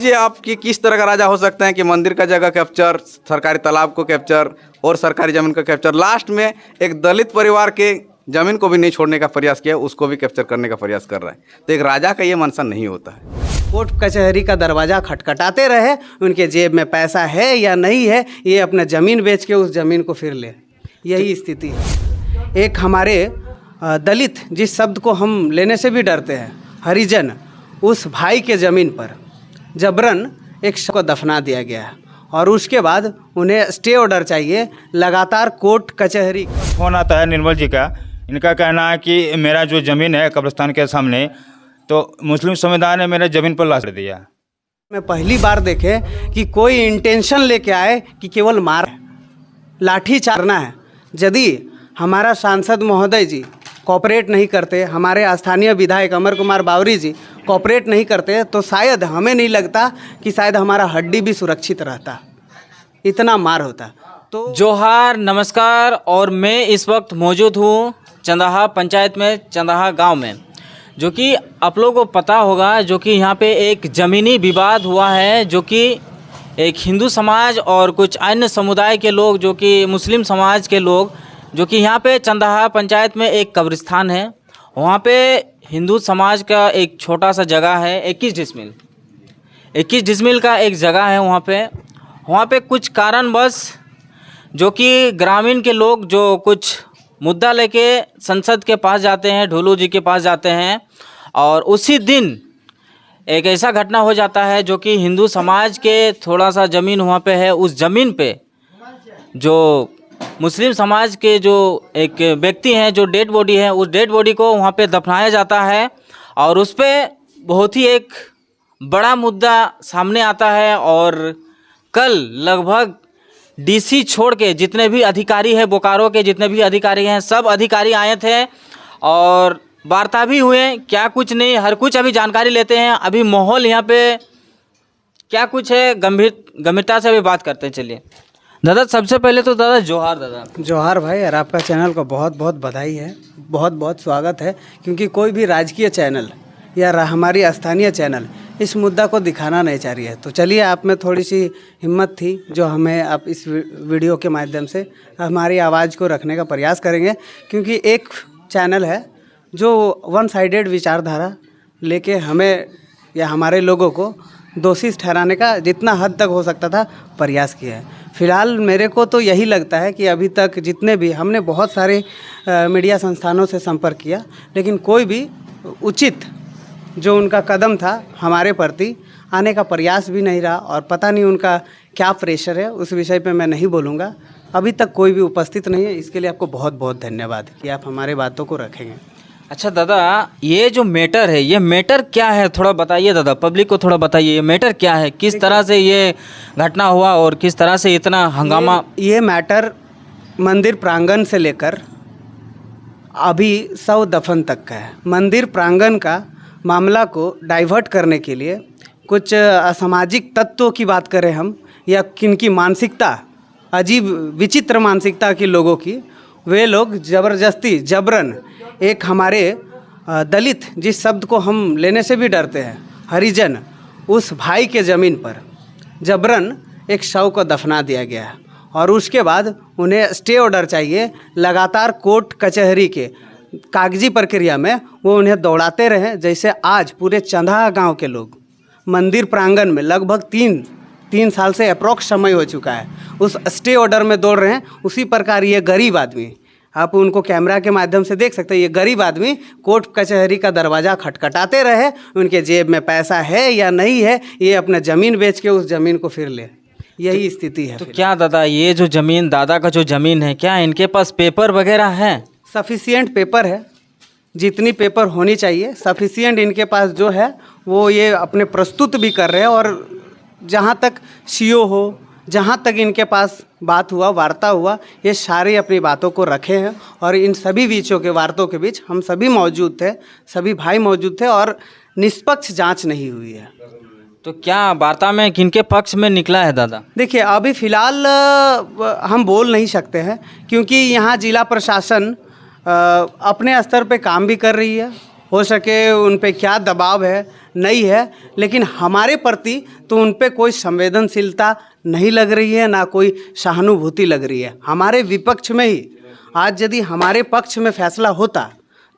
ये आपकी किस तरह का राजा हो सकते हैं कि मंदिर का जगह कैप्चर, सरकारी तालाब को कैप्चर और सरकारी जमीन का कैप्चर, लास्ट में एक दलित परिवार के जमीन को भी नहीं छोड़ने का प्रयास किया, उसको भी कैप्चर करने का प्रयास कर रहा है। तो एक राजा का ये मंशा नहीं होता है। कोर्ट कचहरी का दरवाज़ा खटखटाते रहे, उनके जेब में पैसा है या नहीं है, ये अपना ज़मीन बेच के उस ज़मीन को फिर ले, यही स्थिति है। एक हमारे दलित, जिस शब्द को हम लेने से भी डरते हैं, हरिजन, उस भाई के ज़मीन पर जबरन एक शव को दफना दिया गया है और उसके बाद उन्हें स्टे ऑर्डर चाहिए लगातार कोर्ट कचहरी। फोन आता है निर्मल जी का, इनका कहना है कि मेरा जो ज़मीन है कब्रिस्तान के सामने, तो मुस्लिम समुदाय ने मेरे ज़मीन पर लाश दिया। मैं पहली बार देखे कि कोई इंटेंशन लेके आए कि केवल मार लाठी चारना है। यदि हमारा सांसद महोदय जी कोऑपरेट नहीं करते, हमारे स्थानीय विधायक अमर कुमार बावरी जी कोऑपरेट नहीं करते, तो शायद हमें नहीं लगता कि शायद हमारा हड्डी भी सुरक्षित रहता, इतना मार होता। तो जोहार, नमस्कार। और मैं इस वक्त मौजूद हूँ चंदाहा पंचायत में, चंदाहा गांव में, जो कि आप लोगों को पता होगा, जो कि यहाँ पे एक ज़मीनी विवाद हुआ है, जो कि एक हिंदू समाज और कुछ अन्य समुदाय के लोग, जो कि मुस्लिम समाज के लोग, जो कि यहाँ पे चंदाहा पंचायत में एक कब्रिस्तान है, वहाँ पे हिंदू समाज का एक छोटा सा जगह है, 21 डिसमिल का एक जगह है। वहाँ पे कुछ कारणवश जो कि ग्रामीण के लोग जो कुछ मुद्दा लेके संसद के पास जाते हैं, ढोलू जी के पास जाते हैं, और उसी दिन एक ऐसा घटना हो जाता है जो कि हिंदू समाज के थोड़ा सा ज़मीन वहाँ पे है। उस ज़मीन पे जो मुस्लिम समाज के जो एक व्यक्ति हैं, जो डेड बॉडी है, उस डेड बॉडी को वहाँ पे दफनाया जाता है और उस पर बहुत ही एक बड़ा मुद्दा सामने आता है। और कल लगभग डीसी छोड़ के जितने भी अधिकारी हैं, बोकारो के जितने भी अधिकारी हैं, सब अधिकारी आए थे और वार्ता भी हुए। क्या कुछ नहीं, हर कुछ अभी जानकारी लेते हैं। अभी माहौल यहाँ पे क्या कुछ है, गंभीरता से अभी बात करते हैं। चलिए दादा, सबसे पहले तो दादा जोहार। दादा जोहार भाई, और आपका चैनल को बहुत बहुत बधाई है, बहुत बहुत स्वागत है, क्योंकि कोई भी राजकीय चैनल या हमारी स्थानीय चैनल इस मुद्दा को दिखाना नहीं चाह रही है। तो चलिए, आप में थोड़ी सी हिम्मत थी जो हमें आप इस वीडियो के माध्यम से हमारी आवाज़ को रखने का प्रयास करेंगे, क्योंकि एक चैनल है जो वन साइडेड विचारधारा लेके हमें या हमारे लोगों को दोषी ठहराने का जितना हद तक हो सकता था प्रयास किया है। फ़िलहाल मेरे को तो यही लगता है कि अभी तक जितने भी हमने बहुत सारे मीडिया संस्थानों से संपर्क किया, लेकिन कोई भी उचित जो उनका कदम था हमारे प्रति आने का प्रयास भी नहीं रहा, और पता नहीं उनका क्या प्रेशर है, उस विषय पे मैं नहीं बोलूँगा। अभी तक कोई भी उपस्थित नहीं है, इसके लिए आपको बहुत बहुत धन्यवाद कि आप हमारे बातों को रखेंगे। अच्छा दादा, ये जो मैटर है, ये मैटर क्या है, थोड़ा बताइए दादा, पब्लिक को थोड़ा बताइए, ये मैटर क्या है, किस तरह से ये घटना हुआ और किस तरह से इतना हंगामा। ये मैटर मंदिर प्रांगण से लेकर अभी शव दफन तक का है। मंदिर प्रांगण का मामला को डाइवर्ट करने के लिए कुछ असामाजिक तत्वों की बात करें हम, या किनकी मानसिकता, अजीब विचित्र मानसिकता के लोगों की, वे लोग ज़बरदस्ती जबरन एक हमारे दलित, जिस शब्द को हम लेने से भी डरते हैं, हरिजन, उस भाई के ज़मीन पर जबरन एक शव को दफना दिया गया है और उसके बाद उन्हें स्टे ऑर्डर चाहिए लगातार कोर्ट कचहरी के कागजी प्रक्रिया में। वो उन्हें दौड़ाते रहे, जैसे आज पूरे चंदाहा गांव के लोग मंदिर प्रांगण में लगभग तीन साल से अप्रॉक्स समय हो चुका है, उस स्टे ऑर्डर में दौड़ रहे हैं। उसी प्रकार ये गरीब आदमी, आप उनको कैमरा के माध्यम से देख सकते हैं, ये गरीब आदमी कोर्ट कचहरी का दरवाज़ा खटखटाते रहे, उनके जेब में पैसा है या नहीं है, ये अपना ज़मीन बेच के उस ज़मीन को फिर ले, यही स्थिति है। तो क्या दादा, ये जो ज़मीन, दादा का जो ज़मीन है, क्या इनके पास पेपर वगैरह है? सफिशिएंट पेपर है, जितनी पेपर होनी चाहिए सफिशिएंट इनके पास जो है वो ये अपने प्रस्तुत भी कर रहे हैं। और जहाँ तक सीओ हो, जहाँ तक इनके पास बात हुआ, वार्ता हुआ, ये सारी अपनी बातों को रखे हैं। और इन सभी बीचों के वार्तों के बीच हम सभी मौजूद थे, सभी भाई मौजूद थे, और निष्पक्ष जांच नहीं हुई है। तो क्या वार्ता में किनके पक्ष में निकला है दादा? देखिए, अभी फ़िलहाल हम बोल नहीं सकते हैं, क्योंकि यहाँ जिला प्रशासन अपने स्तर पे काम भी कर रही है हो सके उन पे क्या दबाव है नहीं है, लेकिन हमारे प्रति तो उन पे कोई संवेदनशीलता नहीं लग रही है, ना कोई सहानुभूति लग रही है। हमारे विपक्ष में ही आज यदि हमारे पक्ष में फैसला होता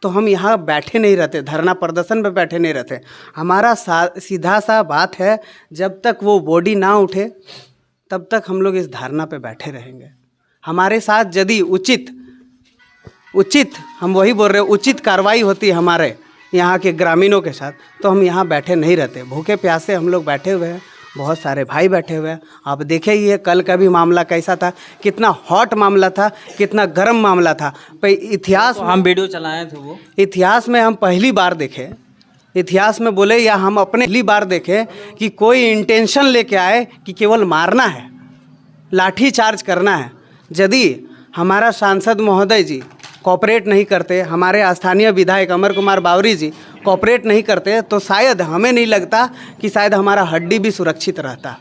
तो हम यहाँ बैठे नहीं रहते, धरना प्रदर्शन पे बैठे नहीं रहते। हमारा सीधा सा बात है, जब तक वो बॉडी ना उठे तब तक हम लोग इस धरना पे बैठे रहेंगे। हमारे साथ यदि उचित हम वही बोल रहे हैं, उचित कार्रवाई होती है हमारे यहाँ के ग्रामीणों के साथ, तो हम यहाँ बैठे नहीं रहते। भूखे प्यासे हम लोग बैठे हुए हैं, बहुत सारे भाई बैठे हुए हैं। आप देखे ही है कल का भी मामला कैसा था, कितना हॉट मामला था, कितना गर्म मामला था। पर इतिहास तो हम वीडियो चलाए थे, वो इतिहास में हम पहली बार देखे, इतिहास में बोले या हम अपने पहली बार देखे कि कोई इंटेंशन लेके आए कि केवल मारना है, लाठी चार्ज करना है। यदि हमारा सांसद महोदय जी कोऑपरेट नहीं करते, हमारे स्थानीय विधायक अमर कुमार बावरी जी कोऑपरेट नहीं करते, तो शायद हमें नहीं लगता कि शायद हमारा हड्डी भी सुरक्षित रहता,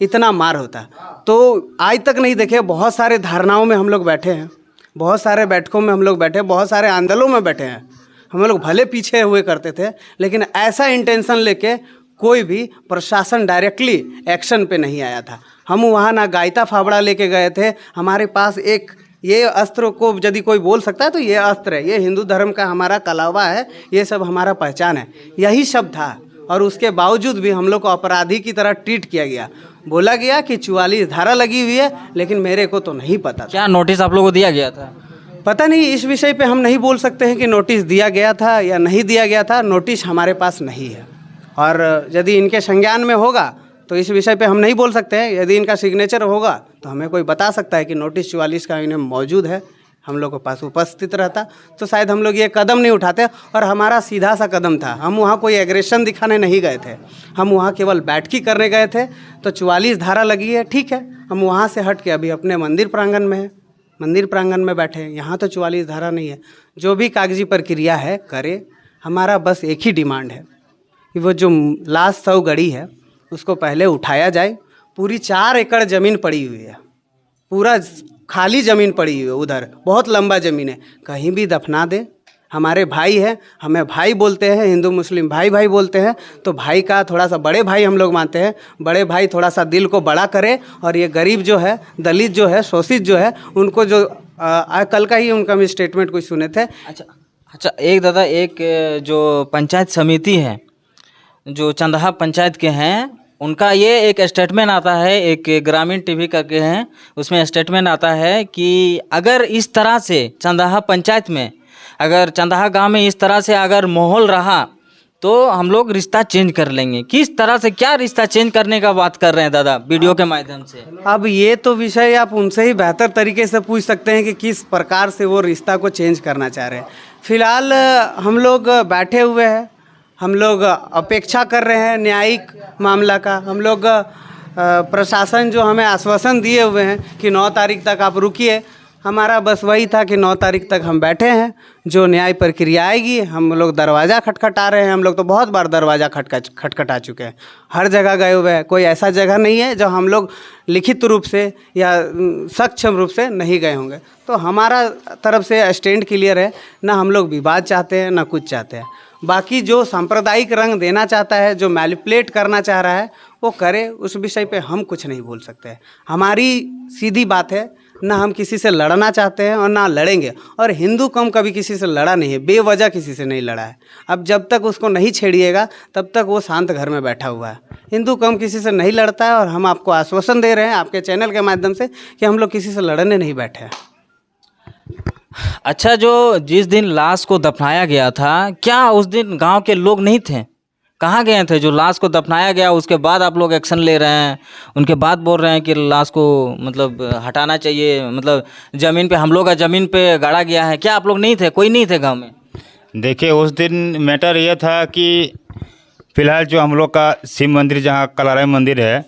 इतना मार होता। तो आज तक नहीं देखे, बहुत सारे धारणाओं में हम लोग बैठे हैं, बहुत सारे बैठकों में हम लोग बैठे, बहुत सारे आंदोलनों में बैठे हैं। हम लोग भले पीछे हुए करते थे, लेकिन ऐसा इंटेंशन लेके कोई भी प्रशासन डायरेक्टली एक्शन पे नहीं आया था। हम वहाँ ना गायता फावड़ा लेके गए थे। हमारे पास एक ये अस्त्र को यदि कोई बोल सकता है तो ये अस्त्र है, ये हिंदू धर्म का हमारा कलावा है, ये सब हमारा पहचान है, यही सब था। और उसके बावजूद भी हम लोग को अपराधी की तरह ट्रीट किया गया। बोला गया कि 44 धारा लगी हुई है, लेकिन मेरे को तो नहीं पता था। क्या नोटिस आप लोगों को दिया गया था? पता नहीं, इस विषय पे हम नहीं बोल सकते हैं कि नोटिस दिया गया था या नहीं दिया गया था। नोटिस हमारे पास नहीं है, और यदि इनके संज्ञान में होगा तो इस विषय पे हम नहीं बोल सकते हैं। यदि इनका सिग्नेचर होगा तो हमें कोई बता सकता है कि नोटिस 44 का इन्हें मौजूद है, हम लोग के पास उपस्थित रहता तो शायद हम लोग ये कदम नहीं उठाते। और हमारा सीधा सा कदम था, हम वहाँ कोई एग्रेशन दिखाने नहीं गए थे, हम वहाँ केवल बैठकी करने गए थे। तो 44 धारा लगी है, ठीक है, हम वहाँ से हट के अभी अपने मंदिर प्रांगण में है, मंदिर प्रांगण में बैठे हैं। यहाँ तो 44 धारा नहीं है। जो भी कागजी प्रक्रिया है करे, हमारा बस एक ही डिमांड है कि वो जो लास्ट 100 गड़ी है उसको पहले उठाया जाए। पूरी 4 एकड़ ज़मीन पड़ी हुई है, पूरा खाली ज़मीन पड़ी हुई है, उधर बहुत लंबा ज़मीन है, कहीं भी दफना दे। हमारे भाई हैं, हमें भाई बोलते हैं, हिंदू मुस्लिम भाई भाई बोलते हैं, तो भाई का थोड़ा सा बड़े भाई हम लोग मानते हैं। बड़े भाई थोड़ा सा दिल को बड़ा करे, और ये गरीब जो है, दलित जो है, शोषित जो है, उनको जो कल का ही उनका भी स्टेटमेंट कुछ सुने थे। अच्छा एक दादा, एक जो पंचायत समिति है, जो चंदहा पंचायत के हैं, उनका ये एक स्टेटमेंट आता है, एक ग्रामीण टीवी करके हैं, उसमें स्टेटमेंट आता है कि अगर इस तरह से चंदहा पंचायत में, अगर चंदहा गांव में इस तरह से अगर माहौल रहा तो हम लोग रिश्ता चेंज कर लेंगे। किस तरह से, क्या रिश्ता चेंज करने का बात कर रहे हैं दादा वीडियो के माध्यम से? अब ये तो विषय आप उनसे ही बेहतर तरीके से पूछ सकते हैं कि किस प्रकार से वो रिश्ता को चेंज करना चाह रहे हैं। फिलहाल हम लोग बैठे हुए हैं, हम लोग अपेक्षा कर रहे हैं न्यायिक मामला का। हम लोग प्रशासन जो हमें आश्वासन दिए हुए हैं कि 9 तारीख तक आप रुकिए, हमारा बस वही था कि 9 तारीख तक हम बैठे हैं। जो न्याय प्रक्रिया आएगी, हम लोग दरवाज़ा खटखटा रहे हैं। हम लोग तो बहुत बार दरवाज़ा खटखटा चुके हैं, हर जगह गए हुए हैं। कोई ऐसा जगह नहीं है जो हम लोग लिखित रूप से या सक्षम रूप से नहीं गए होंगे। तो हमारा तरफ से स्टैंड क्लियर है, ना हम लोग विवाद चाहते हैं, ना कुछ चाहते हैं। बाकी जो सांप्रदायिक रंग देना चाहता है, जो मैनिपुलेट करना चाह रहा है, वो करे, उस विषय पे हम कुछ नहीं बोल सकते। हमारी सीधी बात है, ना हम किसी से लड़ना चाहते हैं और ना लड़ेंगे। और हिंदू कम कभी किसी से लड़ा नहीं है, बेवजह किसी से नहीं लड़ा है। अब जब तक उसको नहीं छेड़िएगा तब तक वो शांत घर में बैठा हुआ है। हिंदू कम किसी से नहीं लड़ता है, और हम आपको आश्वासन दे रहे हैं आपके चैनल के माध्यम से कि हम लोग किसी से लड़ने नहीं बैठे हैं। अच्छा, जो जिस दिन लाश को दफनाया गया था, क्या उस दिन गांव के लोग नहीं थे? कहाँ गए थे? जो लाश को दफनाया गया उसके बाद आप लोग एक्शन ले रहे हैं, उनके बाद बोल रहे हैं कि लाश को मतलब हटाना चाहिए, मतलब ज़मीन पे, हम लोग का ज़मीन पे गाड़ा गया है। क्या आप लोग नहीं थे? कोई नहीं थे गांव में? देखिए, उस दिन मैटर ये था कि फ़िलहाल जो हम लोग का शिव मंदिर, जहाँ कलाराय मंदिर है,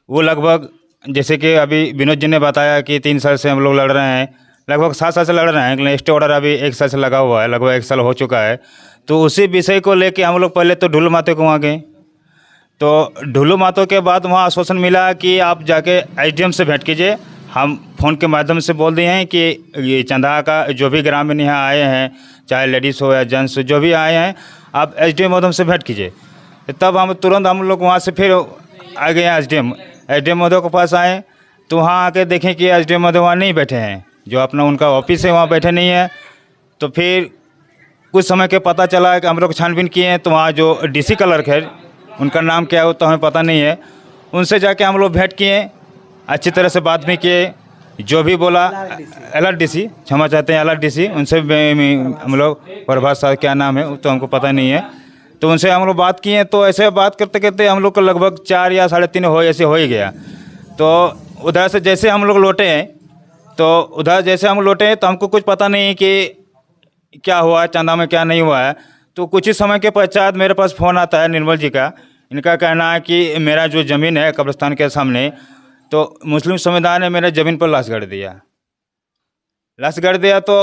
वो लगभग, जैसे कि अभी विनोद जी ने बताया कि 3 साल से हम लोग लड़ रहे हैं, लगभग 7 साल से लड़ रहे हैं, लेकिन स्टे ऑर्डर अभी 1 साल से लगा हुआ है, लगभग 1 साल हो चुका है। तो उसी विषय को लेके हम लोग पहले तो ढुल्लू मातो को वहाँ गए। तो ढुल्लू मातो के बाद वहाँ आश्वासन मिला कि आप जाके SDM से भेंट कीजिए, हम फ़ोन के माध्यम से बोल दिए हैं कि ये चंदा का जो भी ग्रामीण यहाँ आए हैं, चाहे लेडीज़ हो या जेंट्स हो, जो भी आए हैं, आप SDM महोदय से भेंट कीजिए। तब हम तुरंत हम लोग वहाँ से फिर आ गए SDM महोदय के पास आए, तो वहाँ आके देखें कि SDM महोदय वहाँ नहीं बैठे हैं, जो अपना उनका ऑफिस है वहाँ बैठे नहीं है। तो फिर कुछ समय के पता चला कि हम लोग छानबीन किए हैं, तो वहाँ जो DC क्लर्क है, उनका नाम क्या है तो हमें पता नहीं है, उनसे जाके हम लोग भेंट किए, अच्छी तरह से बात भी किए, जो भी बोला LRDC, क्षमा चाहते हैं LRDC, उनसे हम लोग प्रभात साहब क्या नाम है तो हमको पता नहीं है, तो उनसे हम लोग बात किए। तो ऐसे बात करते करते हम लोग को लगभग 4 या 3.5 ऐसे हो ही गया। तो उधर से जैसे हम लोग लौटे हैं, तो हमको कुछ पता नहीं कि क्या हुआ है, चंदा में क्या नहीं हुआ है। तो कुछ ही समय के पश्चात मेरे पास फ़ोन आता है निर्मल जी का। इनका कहना है कि मेरा जो ज़मीन है कब्रिस्तान के सामने, तो मुस्लिम समुदाय ने मेरे ज़मीन पर लाश गाड़ दिया। तो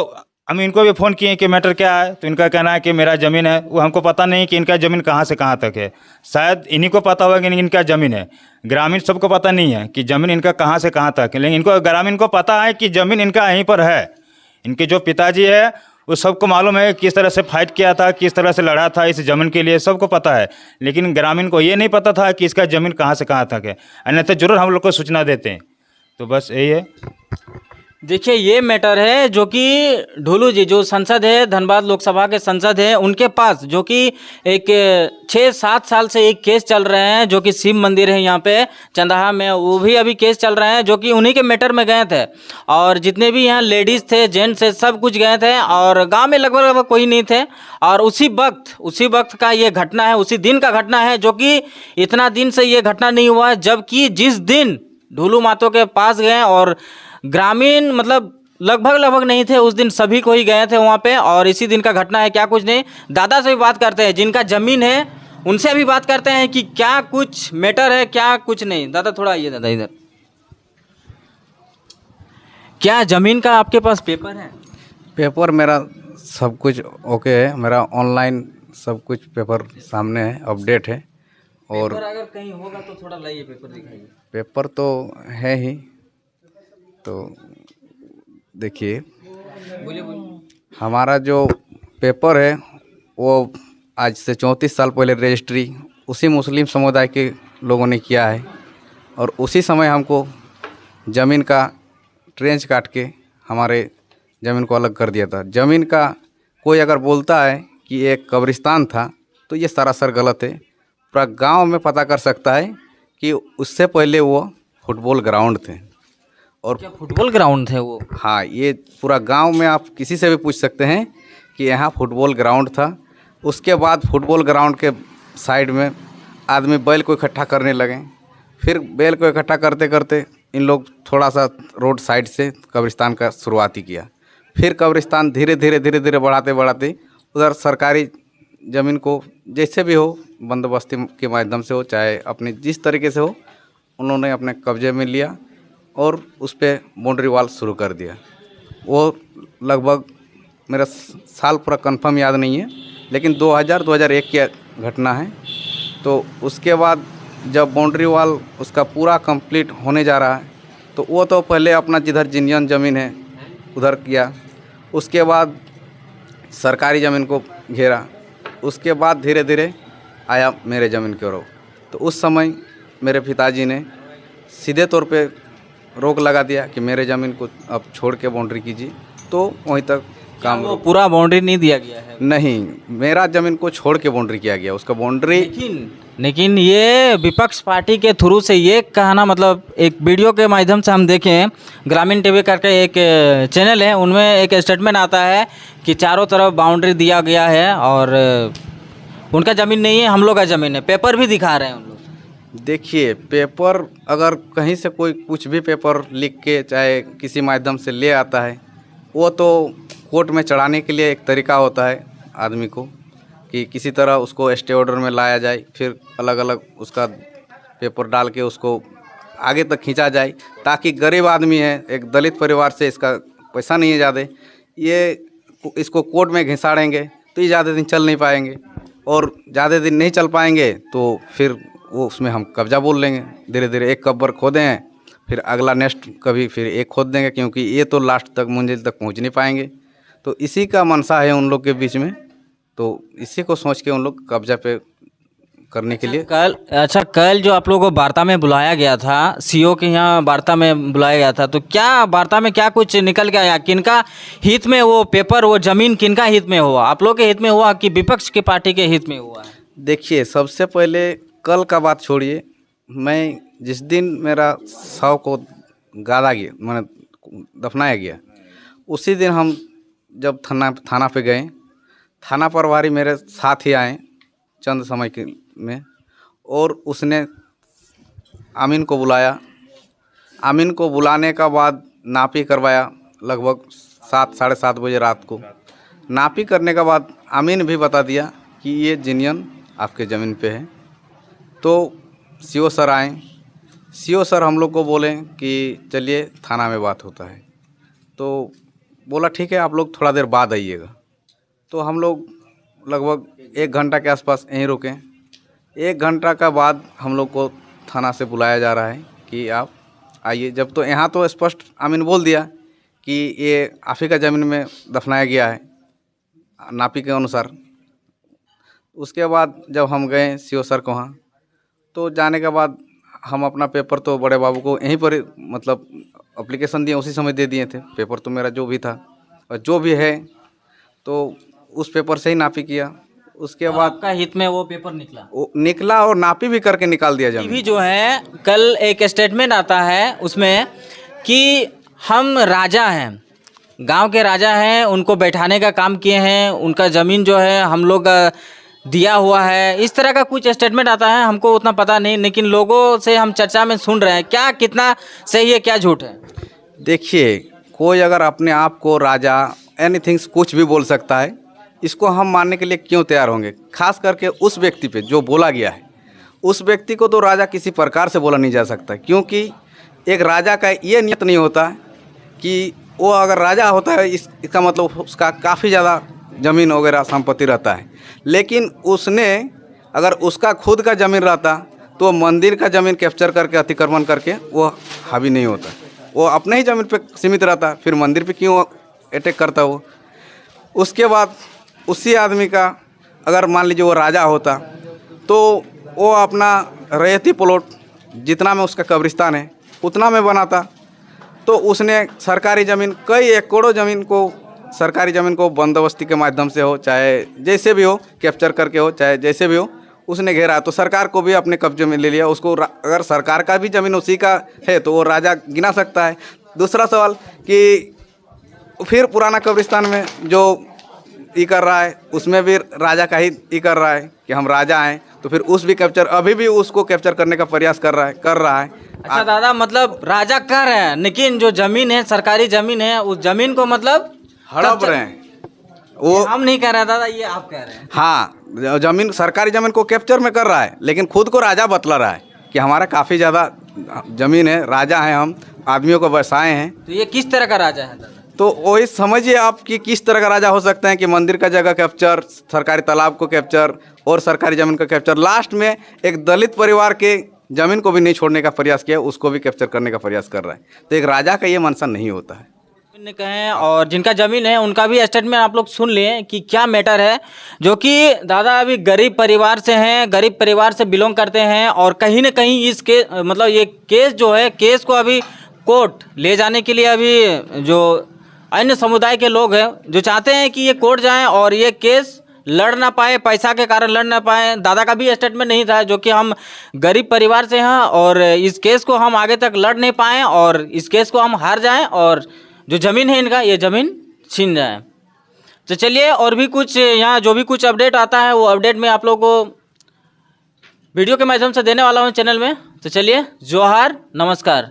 हम इनको भी फ़ोन किए कि मैटर क्या है, तो इनका कहना है कि मेरा ज़मीन है। वो हमको पता नहीं कि इनका ज़मीन कहाँ से कहाँ तक है, शायद इन्हीं को पता होगा कि इनका ज़मीन है। ग्रामीण सबको पता नहीं है कि ज़मीन इनका कहाँ से कहाँ तक है, लेकिन इनको ग्रामीण को पता है कि ज़मीन इनका यहीं पर है। इनके जो पिताजी है वो सबको मालूम है किस तरह से फाइट किया था, किस तरह से लड़ा था इस ज़मीन के लिए, सबको पता है। लेकिन ग्रामीण को ये नहीं पता था कि इसका ज़मीन कहाँ से कहाँ तक है, अन्यथा जरूर हम लोग को सूचना देते हैं। तो बस यही है। देखिए, ये मैटर है जो कि ढोलू जी जो सांसद है, धनबाद लोकसभा के सांसद है, उनके पास जो कि एक 6-7 साल से एक केस चल रहे हैं, जो कि शिव मंदिर है यहाँ पे चंदाहा में, वो भी अभी केस चल रहे हैं, जो कि उन्हीं के मैटर में गए थे। और जितने भी यहाँ लेडीज़ थे, जेंट्स थे, सब कुछ गए थे, और गांव में लगभग कोई नहीं थे। और उसी वक्त का ये घटना है, उसी दिन का घटना है, जो कि इतना दिन से ये घटना नहीं हुआ, जबकि जिस दिन ढोलू मातो के पास गए और ग्रामीण मतलब लगभग नहीं थे, उस दिन सभी को ही गए थे वहाँ पे। और इसी दिन का घटना है, क्या कुछ नहीं। दादा से भी बात करते हैं, जिनका ज़मीन है उनसे भी बात करते हैं कि क्या कुछ मैटर है, क्या कुछ नहीं। दादा थोड़ा आइए, दादा इधर। क्या ज़मीन का आपके पास पेपर है? पेपर मेरा सब कुछ ओके है, मेरा ऑनलाइन सब कुछ पेपर सामने है, अपडेट है। और पेपर अगर कहीं होगा तो थोड़ा लाइए, पेपर दिखाइए। पेपर तो है ही, तो देखिए बोलिए। हमारा जो पेपर है वो आज से 34 साल पहले रजिस्ट्री उसी मुस्लिम समुदाय के लोगों ने किया है, और उसी समय हमको ज़मीन का ट्रेंच काट के हमारे ज़मीन को अलग कर दिया था। ज़मीन का कोई अगर बोलता है कि एक कब्रिस्तान था, तो ये सरासर गलत है। पूरा गांव में पता कर सकता है कि उससे पहले वो फुटबॉल ग्राउंड थे। और क्या फुटबॉल ग्राउंड थे वो? हाँ, ये पूरा गांव में आप किसी से भी पूछ सकते हैं कि यहाँ फुटबॉल ग्राउंड था। उसके बाद फुटबॉल ग्राउंड के साइड में आदमी बैल को इकट्ठा करने लगे। फिर बैल को इकट्ठा करते करते इन लोग थोड़ा सा रोड साइड से कब्रिस्तान का शुरुआती किया। फिर कब्रिस्तान धीरे धीरे बढ़ाते उधर सरकारी ज़मीन को जैसे भी हो, बंदोबस्ती के माध्यम से हो, चाहे अपने जिस तरीके से हो, उन्होंने अपने कब्जे में लिया और उस पर बाउंड्री वाल शुरू कर दिया। वो लगभग मेरा साल पूरा कंफर्म याद नहीं है, लेकिन 2001 की घटना है। तो उसके बाद जब बाउंड्री वाल उसका पूरा कंप्लीट होने जा रहा है, तो वो तो पहले अपना जिधर जिनियन ज़मीन है उधर किया, उसके बाद सरकारी ज़मीन को घेरा, उसके बाद धीरे धीरे आया मेरे ज़मीन की ओर। तो उस समय मेरे पिताजी ने सीधे तौर पे रोक लगा दिया कि मेरे ज़मीन को अब छोड़ के बाउंड्री कीजिए। तो वहीं तक काम वो पूरा बाउंड्री नहीं दिया गया है? नहीं, मेरा ज़मीन को छोड़ के बाउंड्री किया गया, उसका बाउंड्री। लेकिन ये विपक्ष पार्टी के थ्रू से ये कहना, मतलब एक वीडियो के माध्यम से हम देखें, ग्रामीण टीवी करके एक चैनल है, उनमें एक स्टेटमेंट आता है कि चारों तरफ बाउंड्री दिया गया है और उनका ज़मीन नहीं है, हम लोग का ज़मीन है। पेपर भी दिखा रहे हैं उन लोग। देखिए, पेपर अगर कहीं से कोई कुछ भी पेपर लिख के चाहे किसी माध्यम से ले आता है, वो तो कोर्ट में चढ़ाने के लिए एक तरीका होता है आदमी को, कि किसी तरह उसको स्टे ऑर्डर में लाया जाए, फिर अलग अलग उसका पेपर डाल के उसको आगे तक खींचा जाए, ताकि गरीब आदमी है, एक दलित परिवार से इसका पैसा नहीं है ज़्यादा, ये इसको कोर्ट में घिसाड़ेंगे तो ये ज़्यादा दिन चल नहीं पाएंगे, और ज़्यादा दिन नहीं चल पाएंगे तो फिर वो उसमें हम कब्जा बोल लेंगे। धीरे धीरे एक कब्र खोदे हैं, फिर अगला नेक्स्ट कभी फिर एक खोद देंगे, क्योंकि ये तो लास्ट तक मंजिल तक पहुंच नहीं पाएंगे। तो इसी का मनसा है उन लोग के बीच में, तो इसी को सोच के उन लोग कब्जा पे करने के लिए। कल जो आप लोगों को वार्ता में बुलाया गया था, सीओ के यहाँ वार्ता में बुलाया गया था, तो क्या वार्ता में क्या कुछ निकल के आया? किनका हित में वो पेपर, वो जमीन किनका हित में हुआ? आप लोग के हित में हुआ कि विपक्ष की पार्टी के हित में हुआ है? देखिए, सबसे पहले कल का बात छोड़िए, मैं जिस दिन मेरा शव को गाड़ा गया, मैंने दफनाया गया, उसी दिन हम जब थाना पे गए, थाना प्रभारी मेरे साथ ही आए चंद समय के में, और उसने आमीन को बुलाया। आमीन को बुलाने का बाद नापी करवाया लगभग 7 साढ़े 7 बजे रात को। नापी करने के बाद आमीन भी बता दिया कि ये जिनियन आपके ज़मीन पे है। तो सीओ सर आए, सीओ सर हम लोग को बोले कि चलिए थाना में बात होता है। तो बोला ठीक है, आप लोग थोड़ा देर बाद आइएगा। तो हम लोग लगभग 1 घंटा के आसपास यहीं रुके। 1 घंटा का बाद हम लोग को थाना से बुलाया जा रहा है कि आप आइए। जब तो यहाँ तो स्पष्ट आमीन बोल दिया कि ये आप ही का ज़मीन में दफनाया गया है नापी के अनुसार। उसके बाद जब हम गए सीओ सर को वहाँ, तो जाने के बाद हम अपना पेपर तो बड़े बाबू को यहीं पर मतलब एप्लीकेशन दिए, उसी समय दे दिए थे। पेपर तो मेरा जो भी था और जो भी है, तो उस पेपर से ही नापी किया। उसके बाद आपका हित में वो पेपर निकला? वो निकला और नापी भी करके निकाल दिया जमीन। भी जो है कल एक स्टेटमेंट आता है उसमें कि हम राजा हैं, गांव के राजा हैं, उनको बैठाने का काम किए हैं, उनका ज़मीन जो है हम लोग दिया हुआ है, इस तरह का कुछ स्टेटमेंट आता है। हमको उतना पता नहीं, लेकिन लोगों से हम चर्चा में सुन रहे हैं। क्या कितना सही है, क्या झूठ है? देखिए, कोई अगर अपने आप को राजा एनीथिंग कुछ भी बोल सकता है, इसको हम मानने के लिए क्यों तैयार होंगे? खास करके उस व्यक्ति पे जो बोला गया है, उस व्यक्ति को तो राजा किसी प्रकार से बोला नहीं जा सकता, क्योंकि एक राजा का ये नियत नहीं होता कि वो अगर राजा होता है इसका मतलब उसका काफ़ी ज़्यादा ज़मीन वगैरह संपत्ति रहता है। लेकिन उसने अगर उसका खुद का ज़मीन रहता तो मंदिर का ज़मीन कैप्चर करके अतिक्रमण करके वो हावी नहीं होता, वो अपने ही ज़मीन पे सीमित रहता, फिर मंदिर पे क्यों अटैक करता वो? उसके बाद उसी आदमी का अगर मान लीजिए वो राजा होता तो वो अपना रैयती प्लॉट जितना में उसका कब्रिस्तान है उतना में बनाता। तो उसने सरकारी ज़मीन, कई एकड़ों ज़मीन को, सरकारी ज़मीन को बंदोबस्ती के माध्यम से हो, चाहे जैसे भी हो, कैप्चर करके हो, चाहे जैसे भी हो, उसने घेरा। तो सरकार को भी अपने कब्जे में ले लिया उसको। अगर सरकार का भी ज़मीन उसी का है तो वो राजा गिना सकता है। दूसरा सवाल कि फिर पुराना कब्रिस्तान में जो ये कर रहा है उसमें भी राजा का ही ये कर रहा है कि हम राजा हैं, तो फिर उस भी कैप्चर, अभी भी उसको कैप्चर करने का प्रयास कर रहा है। अच्छा दादा, मतलब राजा कर रहे हैं, लेकिन जो ज़मीन है, सरकारी ज़मीन है, उस ज़मीन को मतलब हड़प रहे हैं। वो हम नहीं कह रहे दादा, ये आप कह रहे हैं। हाँ, ज़मीन, सरकारी ज़मीन को कैप्चर में कर रहा है, लेकिन खुद को राजा बतला रहा है कि हमारा काफ़ी ज़्यादा ज़मीन है, राजा हैं हम, आदमियों को बसाए हैं। तो ये किस तरह का राजा है दादा? तो वही समझिए आप कि किस तरह का राजा हो सकते हैं कि मंदिर का जगह कैप्चर, सरकारी तालाब को कैप्चर और सरकारी ज़मीन का कैप्चर। लास्ट में एक दलित परिवार के ज़मीन को भी नहीं छोड़ने का प्रयास किया, उसको भी कैप्चर करने का प्रयास कर रहा है। तो एक राजा का ये मंशा नहीं होता है। कहें और जिनका ज़मीन है उनका भी स्टेटमेंट आप लोग सुन लें कि क्या मैटर है, जो कि दादा अभी गरीब परिवार से हैं, गरीब परिवार से बिलोंग करते हैं, और कहीं ना कहीं इस केस, मतलब ये केस जो है, केस को अभी कोर्ट ले जाने के लिए अभी जो अन्य समुदाय के लोग हैं जो चाहते हैं कि ये कोर्ट जाएं और ये केस लड़ ना पाए, पैसा के कारण लड़ ना पाए। दादा का भी स्टेटमेंट नहीं था, जो कि हम गरीब परिवार से हैं और इस केस को हम आगे तक लड़ नहीं पाएँ और इस केस को हम हार जाएं और जो ज़मीन है इनका, ये ज़मीन छीन जाए। तो चलिए, और भी कुछ यहाँ जो भी कुछ अपडेट आता है वो अपडेट में आप लोगों को वीडियो के माध्यम से देने वाला हूँ चैनल में। तो चलिए, जोहार, नमस्कार।